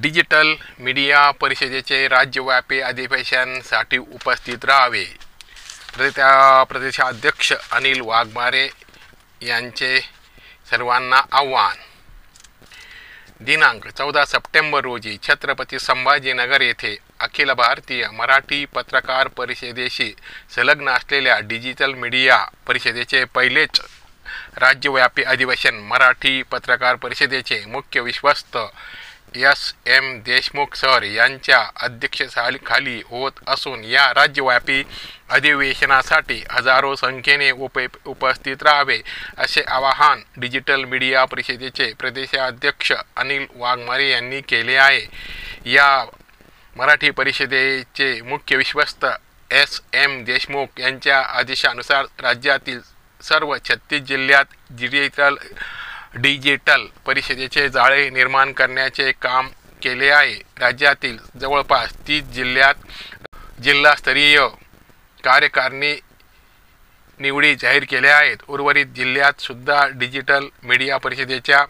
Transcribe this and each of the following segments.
Digital media परिषदेचे राज्यव्यापी अधिवेशनासाठी उपस्थित राहावे. प्रदेशाध्यक्ष अनिल वाघमारे यांचे सर्वांना आव्हान. दिनांक 14 सप्टेंबर रोजी छत्रपती संभाजीनगर येथे अखिल भारतीय मराठी पत्रकार परिषदेशी संलग्न असलेल्या डिजिटल मीडिया परिषदेचे पहिलेच राज्यव्यापी अधिवेशन मराठी पत्रकार परिषदेचे मुख्य विश्वस्त एस.एम. देशमुख सर यांच्या अध्यक्षतेखाली होत असून या राज्यव्यापी अधिवेशनासाठी हजारो संख्येने उपस्थित राहावे असे आवाहन डिजिटल मीडिया परिषदेचे प्रदेशाध्यक्ष अनिल वाघमारे यांनी केले आहे. या मराठी परिषदेचे मुख्य विश्वस्त एस.एम. देशमुख यांच्या आदेशानुसार राज्यातील सर्व 36 जिल्ह्यात डिजिटल परिषदेचे जाळे निर्माण करण्याचे काम केले आहे. राज्यातील जवळपास 30 जिल्ह्यात जिल्हास्तरीय कार्यकारिणी निवडी जाहीर केल्या आहेत. उर्वरित जिल्ह्यात सुद्धा डिजिटल मीडिया परिषदेच्या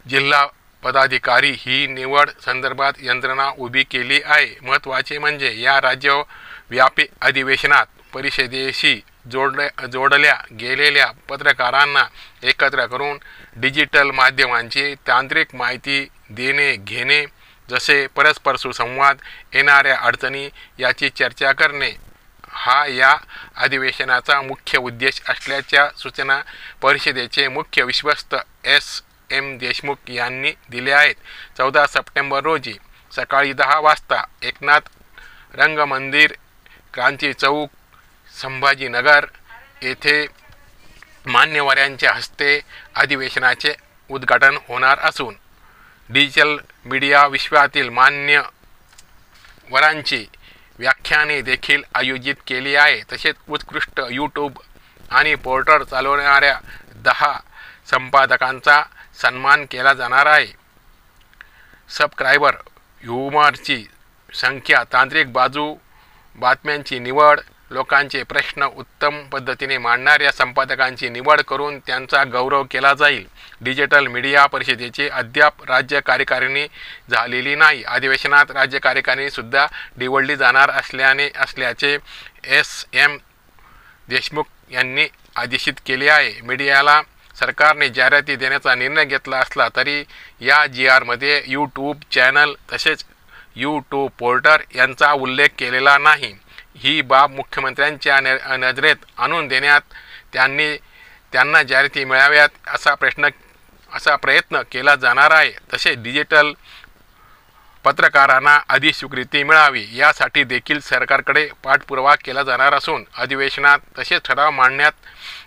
जिल्हा पदाधिकारी ही निवड संदर्भात यंत्रणा उभी केली आहे. महत्त्वाचे म्हणजे या राज्यव्यापी अधिवेशनात परिषदेशी जोडल्या गेलेल्या पत्रकारांना एकत्र करून डिजिटल माध्यमांची तांत्रिक माहिती देणे घेणे, जसे परस्पर सुसंवाद, येणाऱ्या अडचणी याची चर्चा करणे हा या अधिवेशनाचा मुख्य उद्देश असल्याच्या सूचना परिषदेचे मुख्य विश्वस्त एस.एम. देशमुख यांनी दिल्या आहेत. 14 सप्टेंबर रोजी सकाळी 10 वाजता एकनाथ रंगमंदिर, क्रांती चौक, संभाजीनगर येथे मान्यवरांच्या हस्ते अधिवेशनाचे उद्घाटन होणार असून डिजिटल मीडिया विश्वातील मान्यवरांची व्याख्याने देखील आयोजित केली आहे. तसेच उत्कृष्ट यूट्यूब आणि पोर्टल चालवणाऱ्या 10 संपादकांचा सन्मान केला जाणार आहे. सबस्क्रायबर, व्ह्यूअरची संख्या, तांत्रिक बाजू, बातम्यांची निवड, लोकांचे प्रश्न उत्तम पद्धतीने मांडणाऱ्या संपादकांची निवड करून त्यांचा गौरव केला जाईल. डिजिटल मीडिया परिषदेची अद्याप राज्य कार्यकारिणी झालेली नाही. अधिवेशनात राज्य कार्यकारिणी सुद्धा निवडली जाणार असल्याचे एस.एम. देशमुख यांनी आदेशित केले आहे. मीडियाला सरकारने जाहिराती देण्याचा निर्णय घेतला असला तरी या जी.आर.मध्ये यूट्यूब चॅनल तसेच यूट्यूब पोर्टल यांचा उल्लेख केलेला नाही. ही बाब मुख्यमंत्र्यांच्या नजरेत आणून देण्यात त्यांना जाहिराती मिळाव्यात असा प्रयत्न केला जाणार आहे. तसेच डिजिटल पत्रकारांना अधिस्वीकृती मिळावी यासाठी देखील सरकारकडे पाठपुरावा केला जाणार असून अधिवेशनात तसेच ठराव मांडण्यात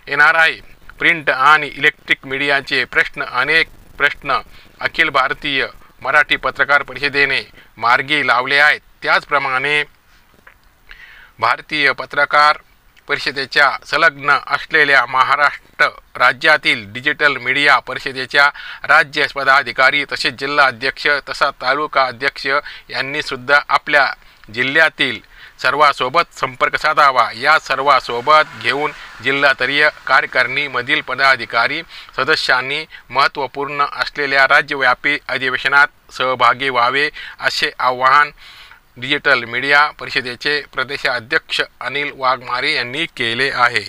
येणार आहे. प्रिंट आणि इलेक्ट्रिक मीडियाचे अनेक प्रश्न अखिल भारतीय मराठी पत्रकार परिषदेने मार्गी लावले आहेत. त्याचप्रमाणे भारतीय पत्रकार परिषदेच्या संलग्न असलेल्या महाराष्ट्र राज्यातील डिजिटल मीडिया परिषदेच्या राज्य पदाधिकारी तसेच जिल्हा अध्यक्ष तसा तालुका अध्यक्ष यांनी सुद्धा आपल्या जिल्ह्यातील सर्वांसोबत संपर्क साधावा. या सर्वांसोबत घेऊन जिल्हास्तरीय कार्यकारिणीमधील पदाधिकारी सदस्यांनी महत्त्वपूर्ण असलेल्या राज्यव्यापी अधिवेशनात सहभागी व्हावे असे आवाहन डिजिटल मीडिया परिषदेचे प्रदेशाध्यक्ष अनिल वाघमारे यांनी केले आहे.